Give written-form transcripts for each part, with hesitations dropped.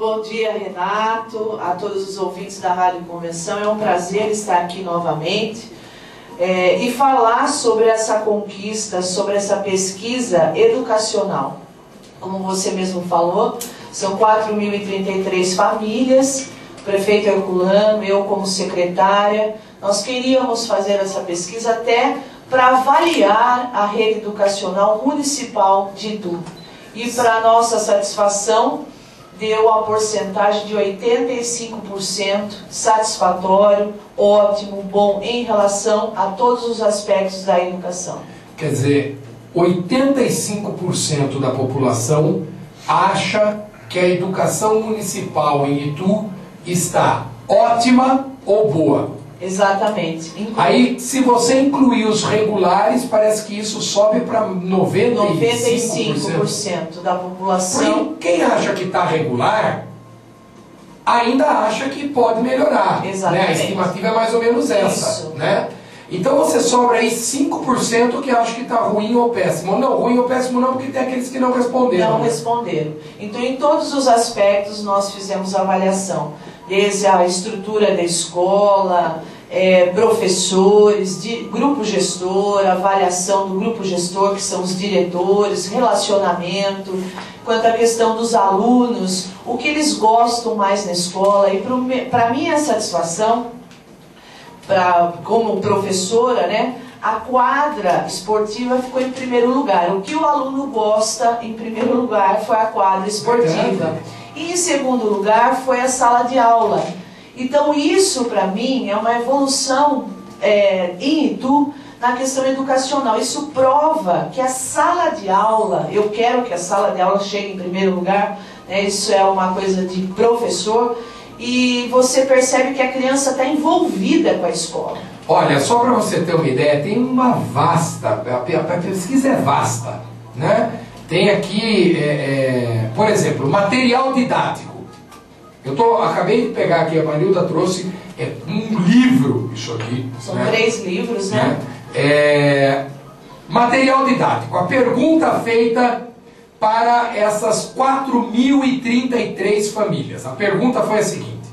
Bom dia, Renato, a todos os ouvintes da Rádio Convenção. É um prazer estar aqui novamente e falar sobre essa conquista, sobre essa pesquisa educacional. Como você mesmo falou, são 4.033 famílias, o prefeito Herculano, eu como secretária, nós queríamos fazer essa pesquisa até para avaliar a rede educacional municipal de Itu. E para nossa satisfação, deu a porcentagem de 85% satisfatório, ótimo, bom, em relação a todos os aspectos da educação. Quer dizer, 85% da população acha que a educação municipal em Itu está ótima ou boa. Exatamente. Aí, se você incluir os regulares, parece que isso sobe para 95% da população. Quem acha que está regular, ainda acha que pode melhorar. Exatamente. Né? A estimativa é mais ou menos essa. Né? Então você sobra aí 5% que acha que está ruim ou péssimo. Não, ruim ou péssimo não, porque tem aqueles que não responderam. Não responderam. Então, em todos os aspectos, nós fizemos avaliação. Desde a estrutura da escola, professores, grupo gestor, avaliação do grupo gestor, que são os diretores, relacionamento, quanto à questão dos alunos, o que eles gostam mais na escola. E para minha satisfação, como professora, né, a quadra esportiva ficou em primeiro lugar. O que o aluno gosta, em primeiro lugar, foi a quadra esportiva. E em segundo lugar foi a sala de aula. Então isso para mim é uma evolução em Itu na questão educacional. Isso prova que a sala de aula, eu quero que a sala de aula chegue em primeiro lugar, né, isso é uma coisa de professor, e você percebe que a criança está envolvida com a escola. Olha, só para você ter uma ideia, tem uma vasta, a pesquisa é vasta, né? Tem aqui, por exemplo, material didático. Acabei de pegar aqui, a Marilda trouxe um livro, isso aqui. São 3 livros, né? Material didático. A pergunta feita para essas 4.033 famílias. A pergunta foi a seguinte: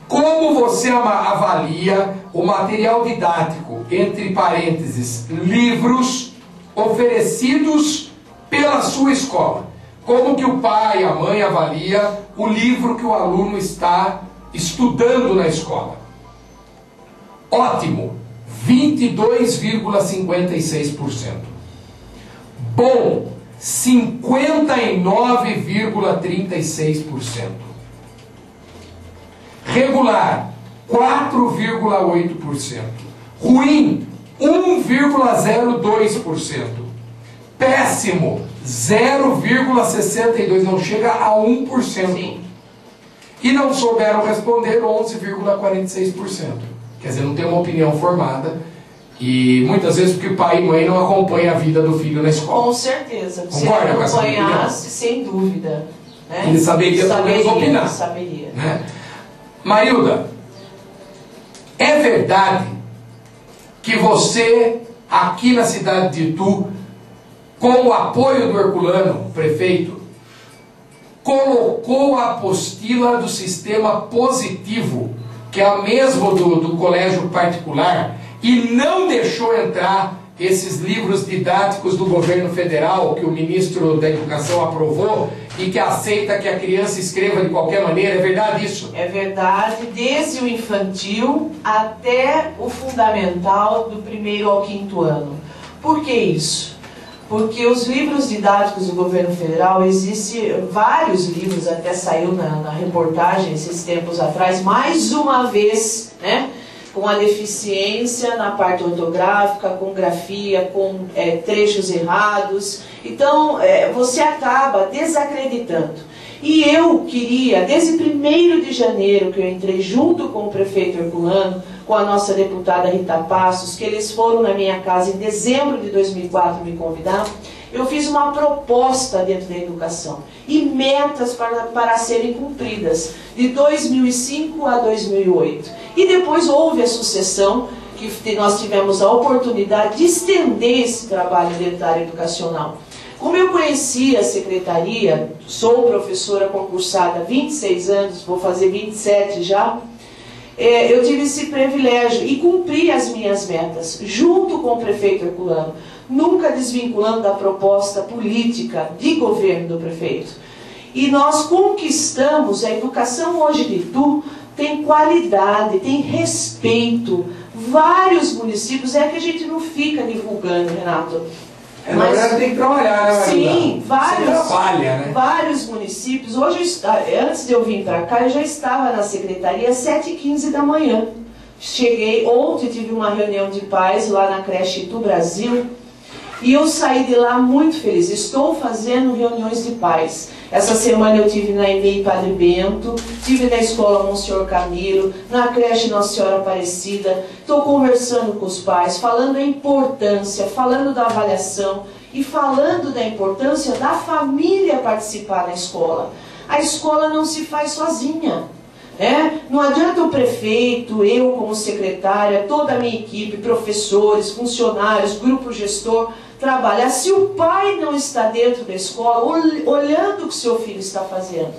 como você avalia o material didático, entre parênteses, livros oferecidos pela sua escola? Como que o pai e a mãe avalia o livro que o aluno está estudando na escola? Ótimo, 22,56%. Bom, 59,36%. Regular, 4,8%. Ruim, 1,02%. Péssimo, 0,62%, não chega a 1%. Sim. E não souberam responder 11,46%. Quer dizer, não tem uma opinião formada. E muitas vezes porque pai e mãe não acompanham a vida do filho na escola. Com certeza. Se ele acompanhasse, sem dúvida, né? Ele saberia opinar. Saberia. Né? Marilda, é verdade que você, aqui na cidade de Itu, com o apoio do Herculano, prefeito, colocou a apostila do sistema positivo, que é a mesma do colégio particular, e não deixou entrar esses livros didáticos do governo federal, que o ministro da Educação aprovou, e que aceita que a criança escreva de qualquer maneira? É verdade isso? É verdade, desde o infantil até o fundamental, do 1º ao 5º ano. Por que isso? Porque os livros didáticos do governo federal, existem vários livros, até saiu na reportagem esses tempos atrás, mais uma vez, né, com a deficiência na parte ortográfica, com grafia, com trechos errados. Então, você acaba desacreditando. E eu queria, desde 1º de janeiro, que eu entrei junto com o prefeito Herculano, com a nossa deputada Rita Passos, que eles foram na minha casa em dezembro de 2004 me convidar, eu fiz uma proposta dentro da educação e metas para serem cumpridas, de 2005 a 2008. E depois houve a sucessão, que nós tivemos a oportunidade de estender esse trabalho dentro da área educacional. Como eu conheci a secretaria, sou professora concursada há 26 anos, vou fazer 27 já, eu tive esse privilégio e cumpri as minhas metas, junto com o prefeito Herculano, nunca desvinculando da proposta política de governo do prefeito. E nós conquistamos, a educação hoje de Itu tem qualidade, tem respeito. Vários municípios, é que a gente não fica divulgando, Renato. Na verdade tem que trabalhar, né, Maria? Sim, né? vários municípios. Hoje, antes de eu vir para cá, eu já estava na secretaria às 7h15 da manhã. Cheguei, ontem tive uma reunião de pais lá na creche Itu Brasil, e eu saí de lá muito feliz. Estou fazendo reuniões de pais. Essa semana eu tive na EMEI Padre Bento, tive na escola Monsenhor Camilo, na creche Nossa Senhora Aparecida. Estou conversando com os pais, falando da importância, falando da avaliação e falando da importância da família participar da escola. A escola não se faz sozinha. Não adianta o prefeito, eu como secretária, toda a minha equipe, professores, funcionários, grupo gestor, trabalhar se o pai não está dentro da escola, olhando o que o seu filho está fazendo.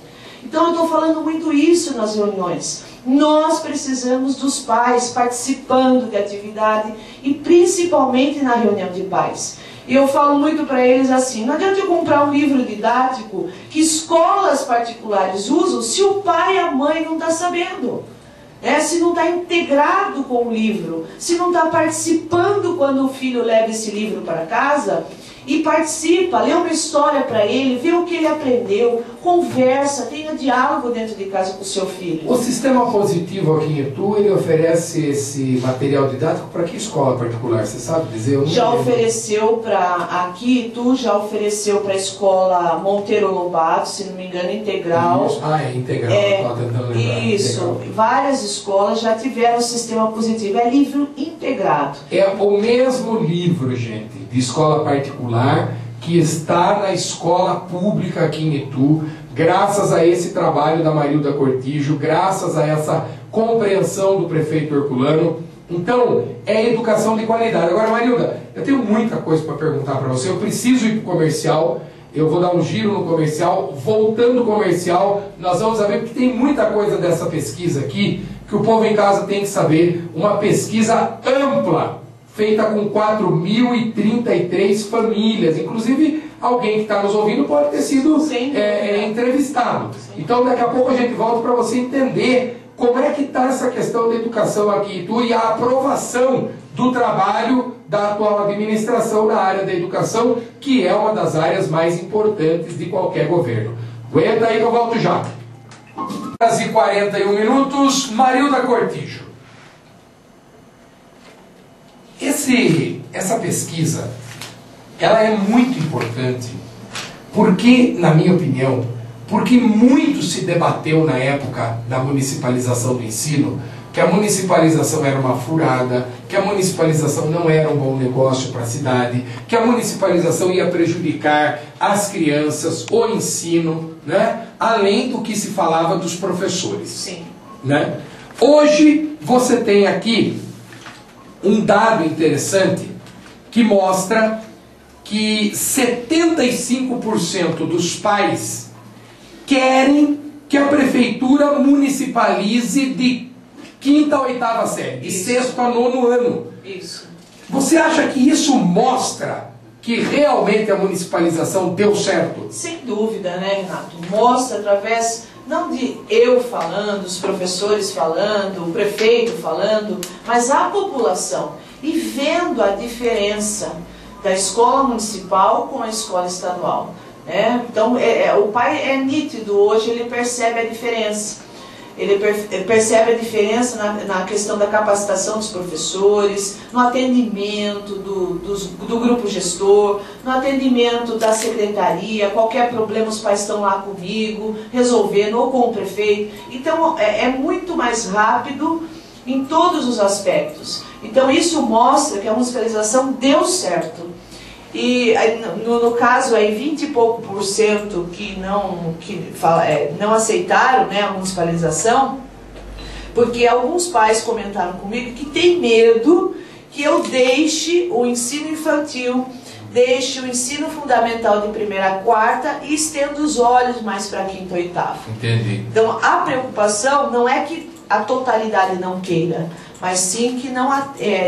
Então eu estou falando muito isso nas reuniões. Nós precisamos dos pais participando de atividade e principalmente na reunião de pais. E eu falo muito para eles assim, não adianta eu comprar um livro didático que escolas particulares usam se o pai e a mãe não estão sabendo. Se não está integrado com o livro, se não está participando quando o filho leva esse livro para casa e participa, lê uma história para ele, vê o que ele aprendeu, conversa, tenha diálogo dentro de casa com o seu filho. O sistema positivo aqui em Itu, ele oferece esse material didático para que escola particular? Você sabe dizer? Já ofereceu para, aqui Itu, já ofereceu para a escola Monteiro Lobato, se não me engano, integral. Isso. É integral, estava tentando lembrar. Isso, integral. Várias escolas já tiveram o sistema positivo, é livro integrado. É o mesmo livro, gente, de escola particular, que está na escola pública aqui em Itu, graças a esse trabalho da Marilda Cortijo, graças a essa compreensão do prefeito Herculano. Então, é educação de qualidade. Agora, Marilda, eu tenho muita coisa para perguntar para você, eu preciso ir para o comercial, eu vou dar um giro no comercial, voltando ao comercial, nós vamos saber, porque tem muita coisa dessa pesquisa aqui, que o povo em casa tem que saber, uma pesquisa ampla, feita com 4.033 famílias, inclusive alguém que está nos ouvindo pode ter sido entrevistado. Sim. Então daqui a pouco a gente volta para você entender como é que está essa questão da educação aqui em Itu e a aprovação do trabalho da atual administração na área da educação, que é uma das áreas mais importantes de qualquer governo. Aguenta aí que eu volto já. 41 minutos, Marilda Cortijo. Essa pesquisa, ela é muito importante, porque, na minha opinião, porque muito se debateu na época da municipalização do ensino, que a municipalização era uma furada, que a municipalização não era um bom negócio para a cidade, que a municipalização ia prejudicar as crianças, o ensino, né? Além do que se falava dos professores. Sim. Né? Hoje você tem aqui um dado interessante que mostra que 75% dos pais querem que a prefeitura municipalize de 5ª a 8ª série, de 6º a 9º ano. Isso. Você acha que isso mostra que realmente a municipalização deu certo? Sem dúvida, né, Renato? Mostra através, não de eu falando, os professores falando, o prefeito falando, mas a população. E vendo a diferença da escola municipal com a escola estadual. Então, o pai é nítido hoje, ele percebe a diferença. Ele percebe a diferença na questão da capacitação dos professores, no atendimento do grupo gestor, no atendimento da secretaria, qualquer problema os pais estão lá comigo, resolvendo, ou com o prefeito. Então é muito mais rápido em todos os aspectos. Então isso mostra que a municipalização deu certo. E no caso aí 20 e pouco % que não aceitaram, né, a municipalização, porque alguns pais comentaram comigo que tem medo que eu deixe o ensino infantil deixe o ensino fundamental de 1ª a 4ª e estenda os olhos mais para 5º e 8º. Entendi. Então, a preocupação não é que a totalidade não queira, mas sim que não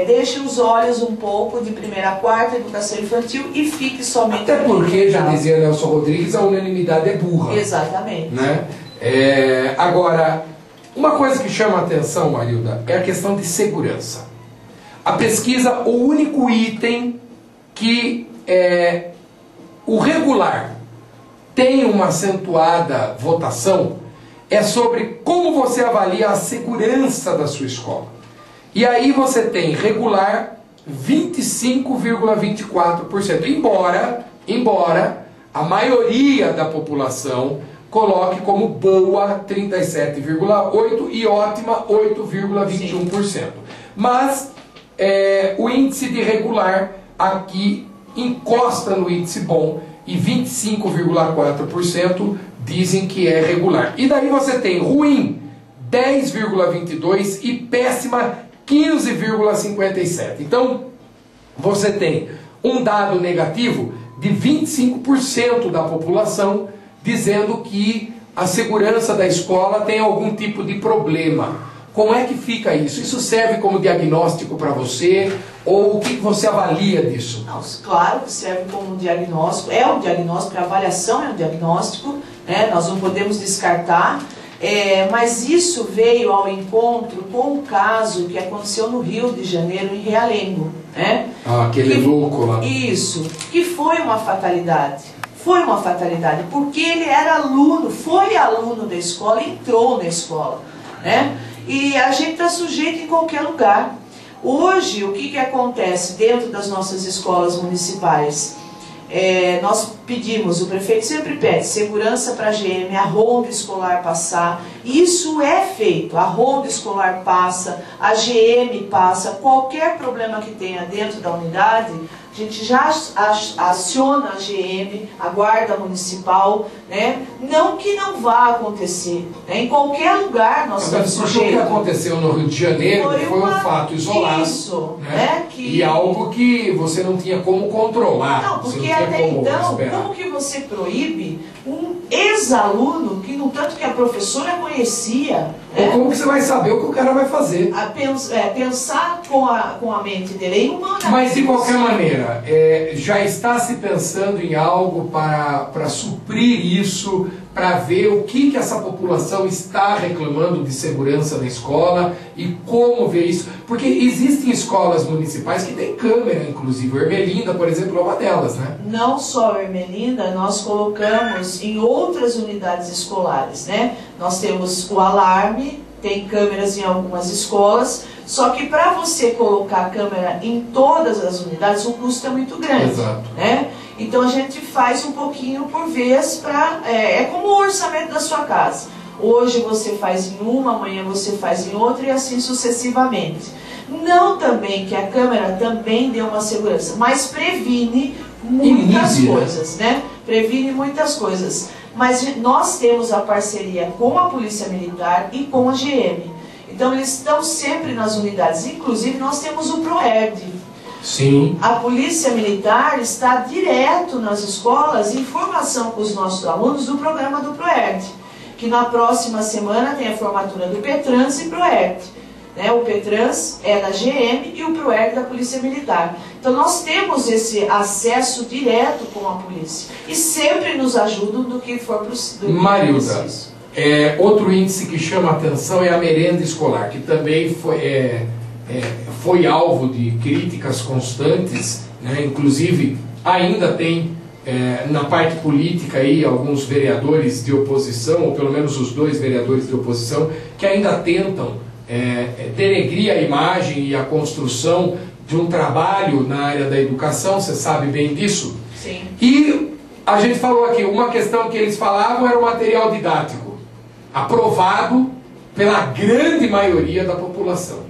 deixe os olhos um pouco de 1ª a 4ª educação infantil e fique somente... Até porque, já dizia Nelson Rodrigues, a unanimidade é burra. Exatamente. Né? Agora, uma coisa que chama a atenção, Marilda, é a questão de segurança. A pesquisa, o único item que o regular tem uma acentuada votação é sobre como você avalia a segurança da sua escola. E aí você tem regular 25,24%, embora a maioria da população coloque como boa 37,8% e ótima 8,21%. Mas o índice de regular aqui encosta no índice bom e 25,4% dizem que é regular. E daí você tem ruim 10,22% e péssima 15,57%. Então você tem um dado negativo de 25% da população dizendo que a segurança da escola tem algum tipo de problema. Como é que fica isso? Isso serve como diagnóstico para você? Ou o que você avalia disso? Não, claro que serve como diagnóstico. É um diagnóstico, a avaliação é um diagnóstico, né? Nós não podemos descartar. Mas isso veio ao encontro com o caso que aconteceu no Rio de Janeiro, em Realengo. Né? Aquele louco lá. Isso, que foi uma fatalidade. Foi uma fatalidade, porque ele era aluno, foi aluno da escola, entrou na escola. Né? E a gente está sujeito em qualquer lugar. Hoje, o que acontece dentro das nossas escolas municipais? Nós pedimos, o prefeito sempre pede, segurança para a GM, a ronda escolar passar. Isso é feito, a ronda escolar passa, a GM passa, qualquer problema que tenha dentro da unidade, a gente já aciona a GM, a guarda municipal, né? Não que não vá acontecer, né? Em qualquer lugar nós estamos sujeitos. O que aconteceu no Rio de Janeiro foi um fato isolado. Isso, né? E algo que você não tinha como controlar. Não, porque até então, como que você proíbe um ex-aluno que, no tanto que a professora conhecia... Ou como que você vai saber o que o cara vai fazer? Pensar com a mente dele é humana. Mas, de qualquer maneira, já está se pensando em algo para suprir isso, para ver o que essa população está reclamando de segurança na escola e como ver isso. Porque existem escolas municipais que têm câmera, inclusive. O Ermelinda, por exemplo, é uma delas, né? Não só o Ermelinda, nós colocamos em outras unidades escolares, né? Nós temos o alarme, tem câmeras em algumas escolas, só que para você colocar a câmera em todas as unidades, o custo é muito grande. Exato. Né? Então a gente faz um pouquinho por vez, é como o orçamento da sua casa. Hoje você faz em uma, amanhã você faz em outra e assim sucessivamente. Não também que a câmera também dê uma segurança, mas previne muitas coisas, né? Previne muitas coisas. Mas nós temos a parceria com a Polícia Militar e com a GM. Então eles estão sempre nas unidades. Inclusive nós temos o PROERD. Sim. A Polícia Militar está direto nas escolas em formação com os nossos alunos do programa do PROERD. Que na próxima semana tem a formatura do PETRANS e PROERD. Né? O PETRANS é da GM e o PROERD da Polícia Militar. Então nós temos esse acesso direto com a polícia. E sempre nos ajudam do que for preciso. Marilda, outro índice que chama a atenção é a merenda escolar, que também foi alvo de críticas constantes, né? Inclusive ainda tem na parte política aí alguns vereadores de oposição, ou pelo menos os 2 vereadores de oposição, que ainda tentam denegrir a imagem e a construção de um trabalho na área da educação. Você sabe bem disso? Sim. E a gente falou aqui, uma questão que eles falavam era o material didático, aprovado pela grande maioria da população.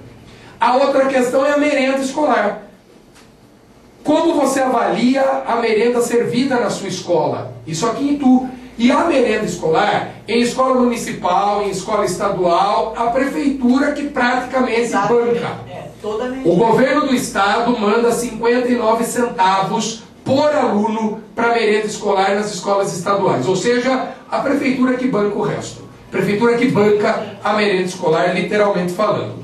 A outra questão é a merenda escolar. Como você avalia a merenda servida na sua escola? Isso aqui em Itu. E a merenda escolar, em escola municipal, em escola estadual, a prefeitura que praticamente banca. Toda o governo do estado manda 59 centavos por por aluno para merenda escolar nas escolas estaduais. Ou seja, a prefeitura que banca o resto. Prefeitura que banca a merenda escolar, literalmente falando.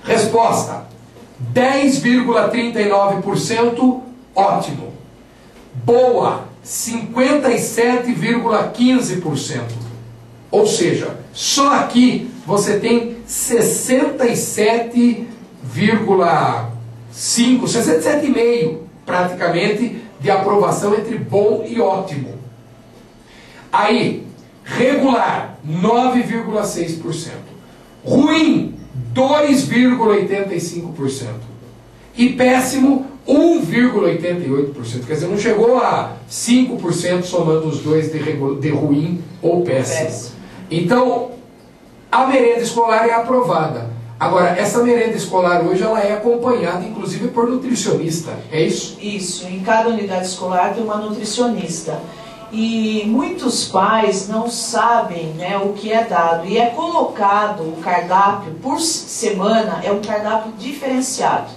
Resposta: 10,39%, ótimo. Boa, 57,15%. Ou seja, só aqui você tem 67,5%, 67,5% praticamente de aprovação entre bom e ótimo. Aí, regular, 9,6%. Ruim, 2,85%. E péssimo, 1,88%. Quer dizer, não chegou a 5% somando os dois de ruim ou péssimo. Então, a merenda escolar é aprovada. Agora, essa merenda escolar hoje ela é acompanhada, inclusive, por nutricionista. É isso? Isso. Em cada unidade escolar tem uma nutricionista. E muitos pais não sabem, né, o que é dado. E é colocado o cardápio por semana, é um cardápio diferenciado.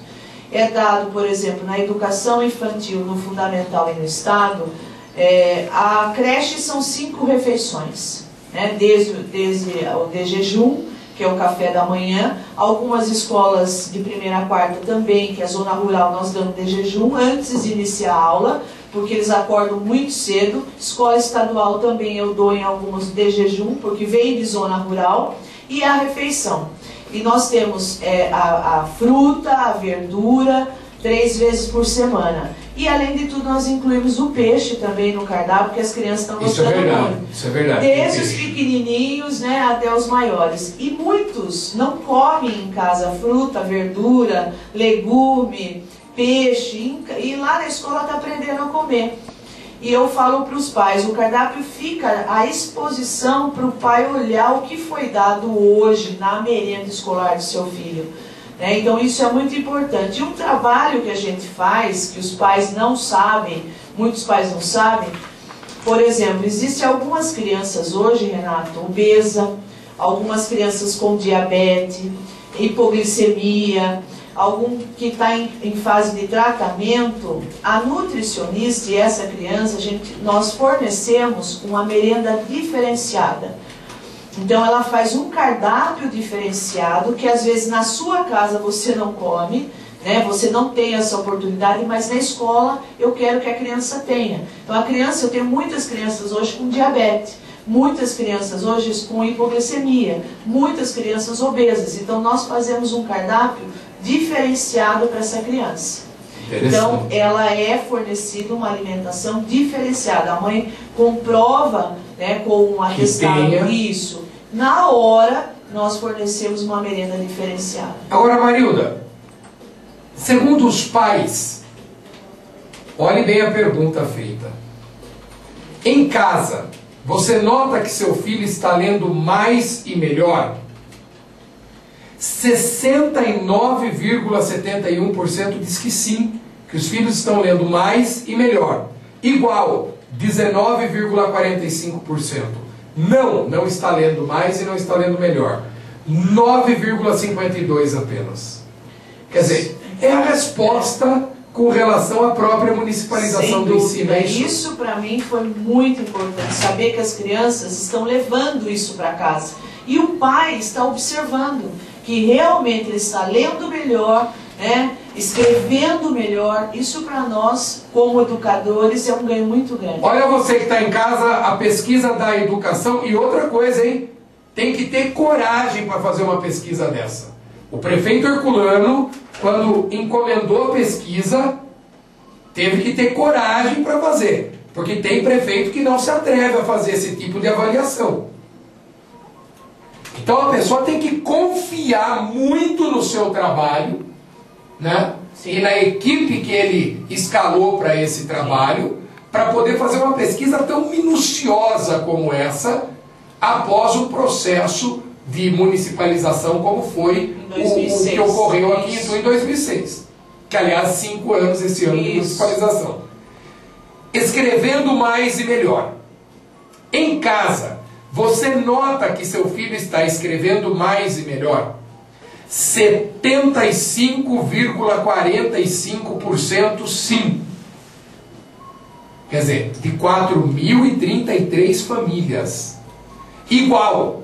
É dado, por exemplo, na educação infantil, no fundamental e no estado, a creche são 5 refeições, né, desde o de jejum, que é o café da manhã. Algumas escolas de 1ª a 4ª também, que é a zona rural, nós damos de jejum antes de iniciar a aula, porque eles acordam muito cedo. Escola estadual também eu dou em algumas de jejum, porque vem de zona rural. E a refeição. E nós temos a fruta, a verdura, 3 vezes por semana. E além de tudo, nós incluímos o peixe também no cardápio, porque as crianças estão gostando muito. Isso é verdade. Desde os pequenininhos, né, até os maiores. E muitos não comem em casa fruta, verdura, legume, peixe. E lá na escola está aprendendo a comer. E eu falo para os pais, o cardápio fica à exposição para o pai olhar o que foi dado hoje na merenda escolar do seu filho. Então isso é muito importante. E um trabalho que a gente faz, que os pais não sabem, muitos pais não sabem, por exemplo, existem algumas crianças hoje, Renato, obesa, algumas crianças com diabetes, hipoglicemia, algum que está em fase de tratamento. A nutricionista e essa criança, nós fornecemos uma merenda diferenciada. Então ela faz um cardápio diferenciado, que às vezes na sua casa você não come, né? Você não tem essa oportunidade, mas na escola eu quero que a criança tenha. Então a criança, eu tenho muitas crianças hoje com diabetes, muitas crianças hoje com hipoglicemia, muitas crianças obesas. Então nós fazemos um cardápio diferenciado para essa criança. Então ela é fornecida uma alimentação diferenciada. A mãe comprova, né, com um atestado isso. Na hora nós fornecemos uma merenda diferenciada. Agora, Marilda, segundo os pais, olhe bem a pergunta feita. Em casa, você nota que seu filho está lendo mais e melhor? 69,71% diz que sim, que os filhos estão lendo mais e melhor. Igual, 19,45%. Não está lendo mais e não está lendo melhor. 9,52% apenas. Quer dizer, é a resposta com relação à própria municipalização do ensino. Isso para mim foi muito importante, saber que as crianças estão levando isso para casa. E o pai está observando que realmente ele está lendo melhor, né, escrevendo melhor. Isso para nós, como educadores, é um ganho muito grande. Olha você que está em casa, a pesquisa da educação. E outra coisa, hein? Tem que ter coragem para fazer uma pesquisa dessa. O prefeito Herculano, quando encomendou a pesquisa, teve que ter coragem para fazer. Porque tem prefeito que não se atreve a fazer esse tipo de avaliação. Então a pessoa tem que confiar muito no seu trabalho, né? E na equipe que ele escalou para esse trabalho, para poder fazer uma pesquisa tão minuciosa como essa, após o processo de municipalização, como foi o que ocorreu aqui em 2006. Que, aliás, 5 anos esse ano de municipalização. Escrevendo mais e melhor. Em casa, você nota que seu filho está escrevendo mais e melhor? 75,45% sim. Quer dizer, de 4.033 famílias. Igual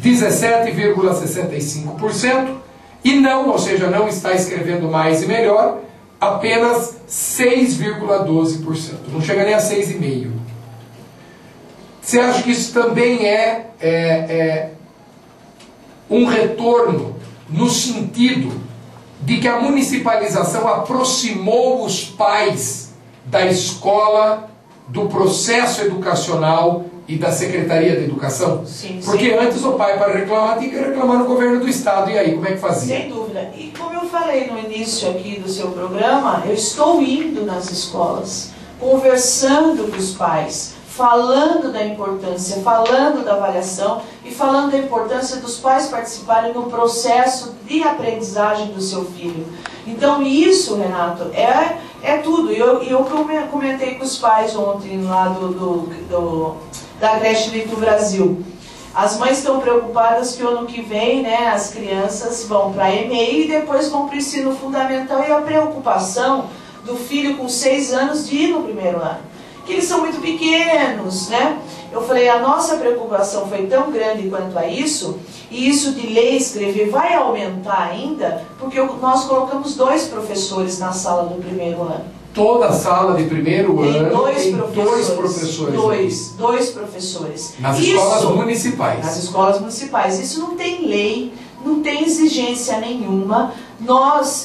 17,65%. E não, ou seja, não está escrevendo mais e melhor, apenas 6,12%. Não chega nem a 6,5%. Você acha que isso também é um retorno no sentido de que a municipalização aproximou os pais da escola, do processo educacional e da Secretaria de Educação? Sim, porque antes o pai, para reclamar, tinha que reclamar no governo do estado. E aí, como é que fazia? Sem dúvida. E como eu falei no início aqui do seu programa, eu estou indo nas escolas, conversando com os pais, falando da importância, falando da avaliação e falando da importância dos pais participarem no processo de aprendizagem do seu filho. Então isso, Renato, é tudo. Eu comentei com os pais ontem lá da creche do Itu Brasil. As mães estão preocupadas que o ano que vem, né, as crianças vão para a EMEI e depois vão para o ensino fundamental, e a preocupação do filho com 6 anos de ir no primeiro ano, que eles são muito pequenos, né? Eu falei, a nossa preocupação foi tão grande quanto a isso, e isso de ler e escrever vai aumentar ainda, porque nós colocamos 2 professores na sala do primeiro ano. Toda a sala de primeiro ano tem 2 professores. Dois professores. Nas escolas municipais. Nas escolas municipais. Isso não tem lei, não tem exigência nenhuma.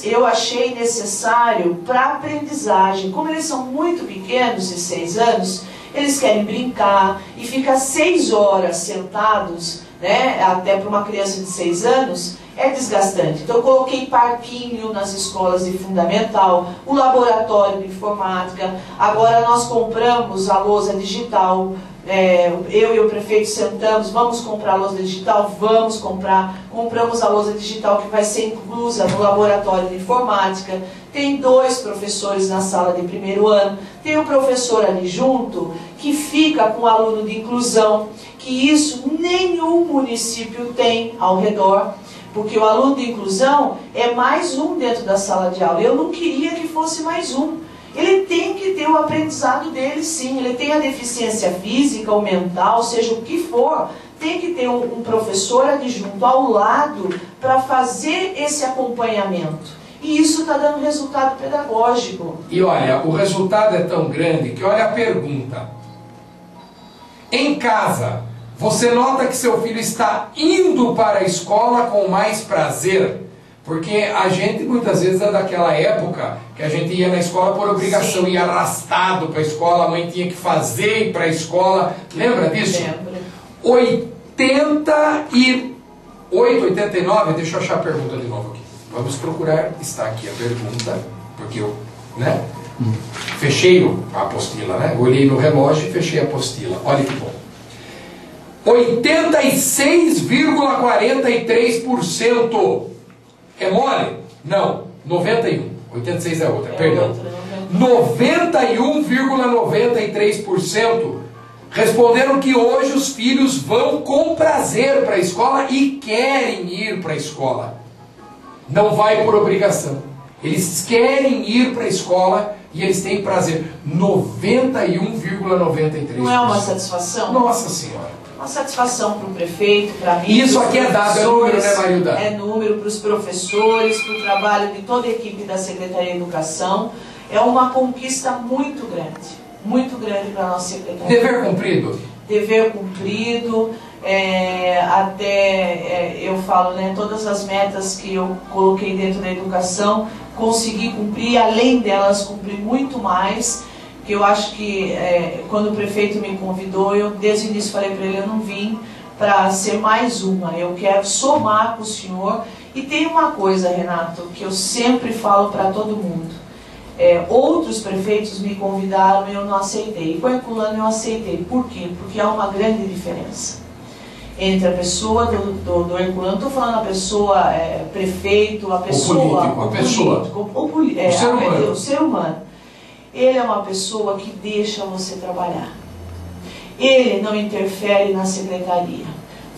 Eu achei necessário para a aprendizagem, como eles são muito pequenos, de 6 anos, eles querem brincar e ficar 6 horas sentados, né, até para uma criança de 6 anos, é desgastante. Então eu coloquei parquinho nas escolas de fundamental, o laboratório de informática, agora nós compramos a lousa digital. Eu e o prefeito sentamos, vamos comprar a lousa digital? Vamos comprar. Compramos a lousa digital que vai ser inclusa no laboratório de informática. Tem 2 professores na sala de primeiro ano. Tem o professor ali junto que fica com o aluno de inclusão, que isso nenhum município tem ao redor. Porque o aluno de inclusão é mais um dentro da sala de aula. Eu não queria que fosse mais um. Ele tem que ter o aprendizado dele, sim. Ele tem a deficiência física ou mental, seja o que for, tem que ter um professor adjunto ao lado para fazer esse acompanhamento. E isso está dando resultado pedagógico. E olha, o resultado é tão grande que olha a pergunta. Em casa, você nota que seu filho está indo para a escola com mais prazer? Porque a gente muitas vezes é daquela época que a gente ia na escola por obrigação, ia arrastado para a escola, a mãe tinha que fazer ir para a escola. Lembra disso? Lembra. 88, 89, deixa eu achar a pergunta de novo aqui. Vamos procurar, está aqui a pergunta, porque eu, né, fechei a apostila, né? Olhei no relógio e fechei a apostila. Olha que bom. 86,43%. É mole? Não. 91. 86 é outra, perdão. 91,93% responderam que hoje os filhos vão com prazer para a escola e querem ir para a escola. Não vai por obrigação. Eles querem ir para a escola e eles têm prazer. 91,93%. Não é uma satisfação? Nossa Senhora. Uma satisfação para o prefeito, para mim. Isso aqui é dado, é número, né, Marilda? É número para os professores, para o trabalho de toda a equipe da Secretaria de Educação. É uma conquista muito grande para a nossa Secretaria. Dever cumprido? Dever cumprido. Eu falo, né, todas as metas que eu coloquei dentro da educação, consegui cumprir, além delas, cumprir muito mais. Que eu acho que quando o prefeito me convidou, eu desde o início falei para ele, eu não vim para ser mais uma, eu quero somar com o senhor. E tem uma coisa, Renato, que eu sempre falo para todo mundo. Outros prefeitos me convidaram e eu não aceitei. E com a Herculano eu aceitei. Por quê? Porque há uma grande diferença entre a pessoa do Herculano, estou falando a pessoa prefeito, a pessoa... O ser humano. Ele é uma pessoa que deixa você trabalhar. Ele não interfere na secretaria.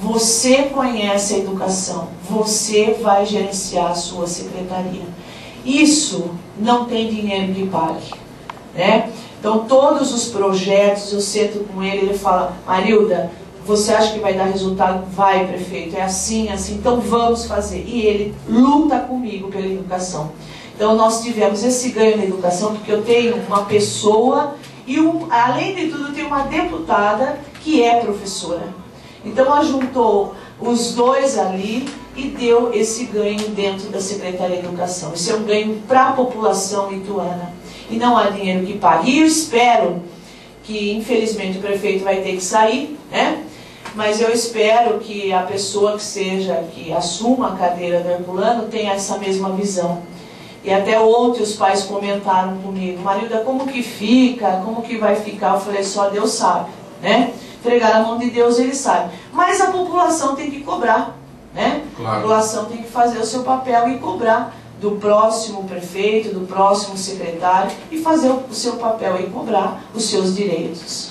Você conhece a educação. Você vai gerenciar a sua secretaria. Isso não tem dinheiro que pague, né? Então todos os projetos, eu sento com ele, ele fala, Marilda, você acha que vai dar resultado? Vai, prefeito, é assim, assim, então vamos fazer. E ele luta comigo pela educação. Então nós tivemos esse ganho na educação, porque eu tenho uma pessoa e, além de tudo, eu tenho uma deputada que é professora. Então ela juntou os dois ali e deu esse ganho dentro da Secretaria de Educação. Isso é um ganho para a população ituana. E não há dinheiro que pague. E eu espero que, infelizmente, o prefeito vai ter que sair, né? Mas eu espero que a pessoa que assuma a cadeira do Herculano tenha essa mesma visão. E até ontem os pais comentaram comigo, Marilda, como que fica? Como que vai ficar? Eu falei, só Deus sabe, né? Entregar na mão de Deus, Ele sabe. Mas a população tem que cobrar, né? Claro. A população tem que fazer o seu papel e cobrar do próximo prefeito, do próximo secretário, e fazer o seu papel e cobrar os seus direitos.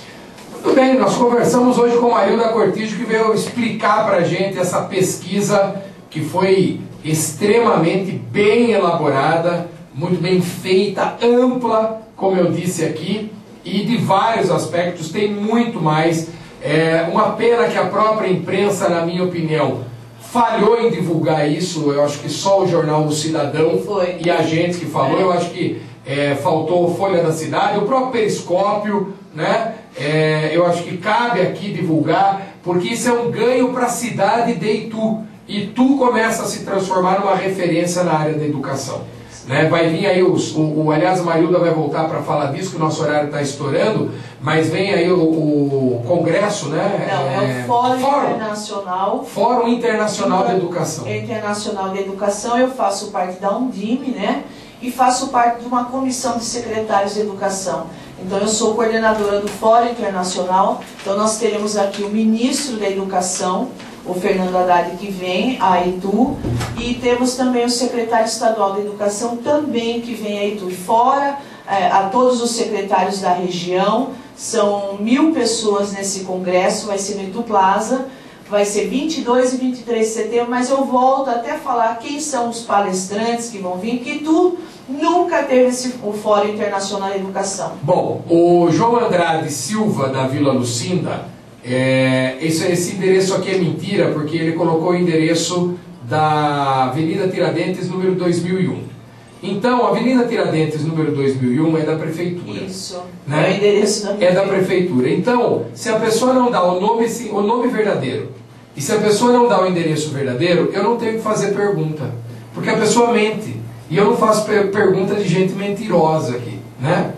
Muito bem, nós conversamos hoje com Marilda Cortijo, que veio explicar para a gente essa pesquisa que foi extremamente bem elaborada, muito bem feita, ampla, como eu disse aqui, e de vários aspectos, tem muito mais. É uma pena que a própria imprensa, na minha opinião, falhou em divulgar isso. Eu acho que só o Jornal do Cidadão foi. E a gente que falou, eu acho que faltou Folha da Cidade, o próprio Periscópio, né? Eu acho que cabe aqui divulgar, porque isso é um ganho para a cidade de Itu. Itu começa a se transformar numa referência na área da educação. Né? Vai vir aí aliás, a Marilda vai voltar para falar disso, que o nosso horário está estourando, mas vem aí o congresso, né? Não, é o Fórum Internacional. Fórum Internacional de Educação. Internacional de Educação, eu faço parte da Undime, né? E faço parte de uma comissão de secretários de educação. Então eu sou coordenadora do Fórum Internacional, então nós teremos aqui o ministro da Educação, o Fernando Haddad, que vem a Itu, e temos também o secretário estadual de Educação também que vem a Itu. Fora a todos os secretários da região, são 1000 pessoas nesse congresso, vai ser no Itu Plaza, vai ser 22 e 23 de setembro, mas eu volto até a falar quem são os palestrantes que vão vir, que Itu nunca teve o Fórum Internacional de Educação. Bom, o João Andrade Silva, da Vila Lucinda, esse endereço aqui é mentira, porque ele colocou o endereço da Avenida Tiradentes, número 2001. Então, a Avenida Tiradentes, número 2001, é da Prefeitura. Isso, né? É o endereço da Prefeitura. É da Prefeitura. Então, se a pessoa não dá o nome verdadeiro, e se a pessoa não dá o endereço verdadeiro, eu não tenho que fazer pergunta, porque a pessoa mente. E eu não faço pergunta de gente mentirosa aqui, né?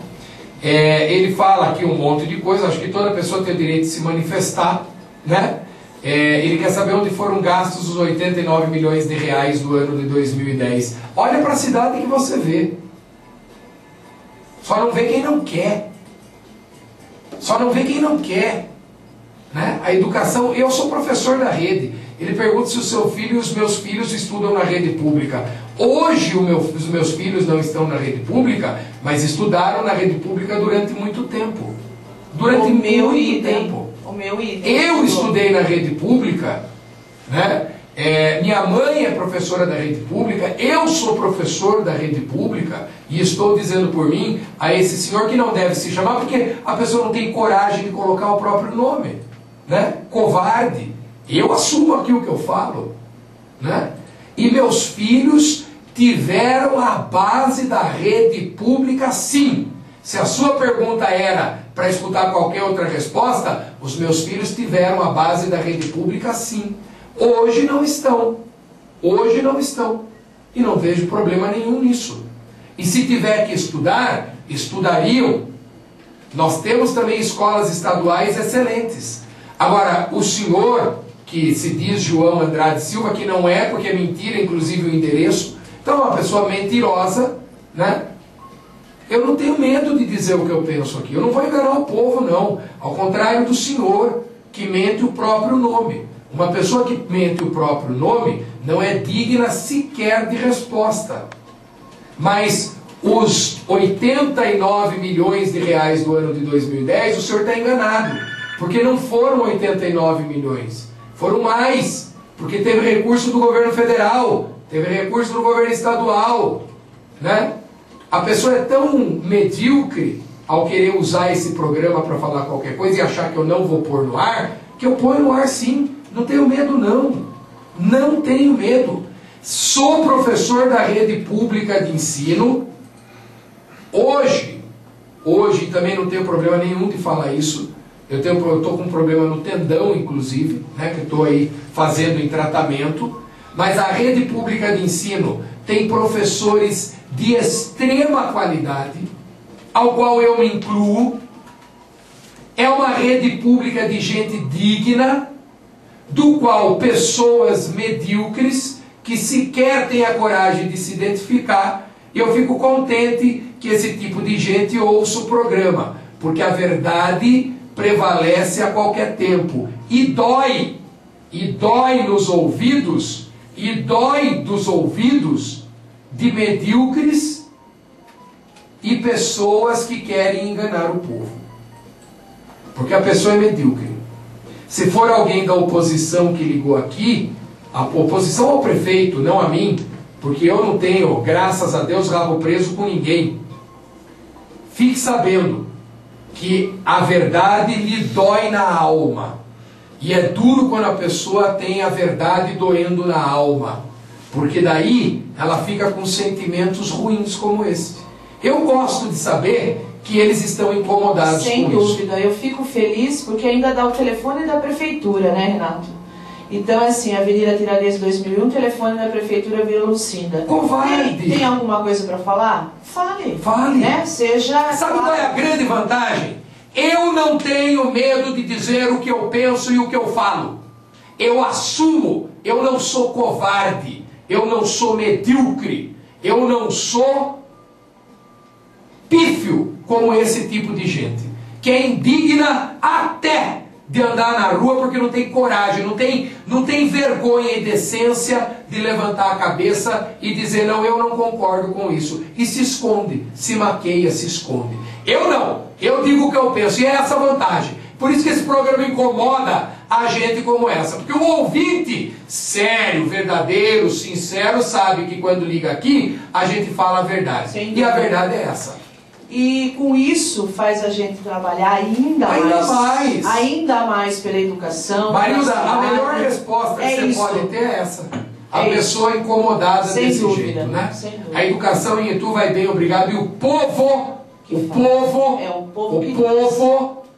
Ele fala aqui um monte de coisa, acho que toda pessoa tem o direito de se manifestar, né? Ele quer saber onde foram gastos os 89 milhões de reais do ano de 2010. Olha para a cidade que você vê. Só não vê quem não quer. Só não vê quem não quer. Né? A educação, eu sou professor da rede. Ele pergunta se o seu filho e os meus filhos estudam na rede pública. Hoje os meus filhos não estão na rede pública, mas estudaram na rede pública durante muito tempo. Durante muito tempo. Eu estudei na rede pública, né? Minha mãe é professora da rede pública, eu sou professor da rede pública, e estou dizendo por mim a esse senhor que não deve se chamar, porque a pessoa não tem coragem de colocar o próprio nome, né? Covarde. Eu assumo aqui o que eu falo, né? E meus filhos tiveram a base da rede pública, sim. Se a sua pergunta era para escutar qualquer outra resposta, os meus filhos tiveram a base da rede pública, sim. Hoje não estão. Hoje não estão. E não vejo problema nenhum nisso. E se tiver que estudar, estudariam. Nós temos também escolas estaduais excelentes. Agora, o senhor, que se diz João Andrade Silva, que não é, porque é mentira, inclusive o endereço, então é uma pessoa mentirosa, né? Eu não tenho medo de dizer o que eu penso aqui. Eu não vou enganar o povo, não. Ao contrário do senhor, que mente o próprio nome. Uma pessoa que mente o próprio nome não é digna sequer de resposta. Mas os 89 milhões de reais do ano de 2010, o senhor está enganado. Porque não foram 89 milhões. Foram mais. Porque teve recurso do governo federal, teve recurso do governo estadual, né? A pessoa é tão medíocre ao querer usar esse programa para falar qualquer coisa e achar que eu não vou pôr no ar, que eu ponho no ar sim. Não tenho medo não. Não tenho medo. Sou professor da rede pública de ensino. Hoje também não tenho problema nenhum de falar isso. Eu estou com um problema no tendão, inclusive, né, que estou aí fazendo em tratamento. Mas a rede pública de ensino tem professores de extrema qualidade, ao qual eu me incluo. É uma rede pública de gente digna, do qual pessoas medíocres, que sequer têm a coragem de se identificar, e eu fico contente que esse tipo de gente ouça o programa, porque a verdade prevalece a qualquer tempo, e dói nos ouvidos, e dói dos ouvidos de medíocres e pessoas que querem enganar o povo. Porque a pessoa é medíocre. Se for alguém da oposição que ligou aqui, a oposição ao prefeito, não a mim, porque eu não tenho, graças a Deus, rabo preso com ninguém. Fique sabendo que a verdade lhe dói na alma. E é duro quando a pessoa tem a verdade doendo na alma, porque daí ela fica com sentimentos ruins como esse. Eu gosto de saber que eles estão incomodados com isso. Sem dúvida, eu fico feliz porque ainda dá o telefone da prefeitura, né, Renato? Então, assim, Avenida Tiradentes 2001, telefone da prefeitura Vila Lucinda. Covarde! Tem alguma coisa para falar? Fale. Fale. Né? Seja... Sabe qual é a grande vantagem? Eu não tenho medo de dizer o que eu penso e o que eu falo. Eu assumo. Eu não sou covarde. Eu não sou medíocre. Eu não sou pífio como esse tipo de gente, que é indigna até de andar na rua porque não tem coragem, não tem vergonha e decência de levantar a cabeça e dizer, não, eu não concordo com isso. E se esconde, se maqueia, se esconde. Eu não, eu digo o que eu penso, e é essa a vantagem. Por isso que esse programa incomoda a gente como essa. Porque o ouvinte sério, verdadeiro, sincero, sabe que quando liga aqui, a gente fala a verdade. Sim. E a verdade é essa. E com isso faz a gente trabalhar ainda mais pela educação. Marilda, a melhor resposta que você pode ter é essa. A pessoa incomodada desse jeito, né? A educação em Itu vai bem, obrigado. E o povo,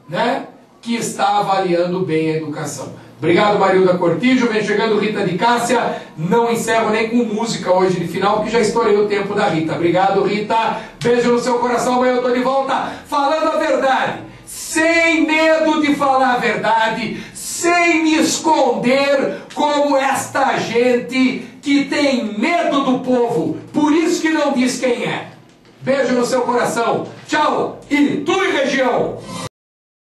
né, que está avaliando bem a educação. Obrigado, Marilda Cortijo. Vem chegando Rita de Cássia. Não encerro nem com música hoje de final, porque já estourei o tempo da Rita. Obrigado, Rita. Beijo no seu coração. Amanhã eu estou de volta falando a verdade. Sem medo de falar a verdade. Sem me esconder como esta gente que tem medo do povo. Por isso que não diz quem é. Beijo no seu coração. Tchau. Itu e região.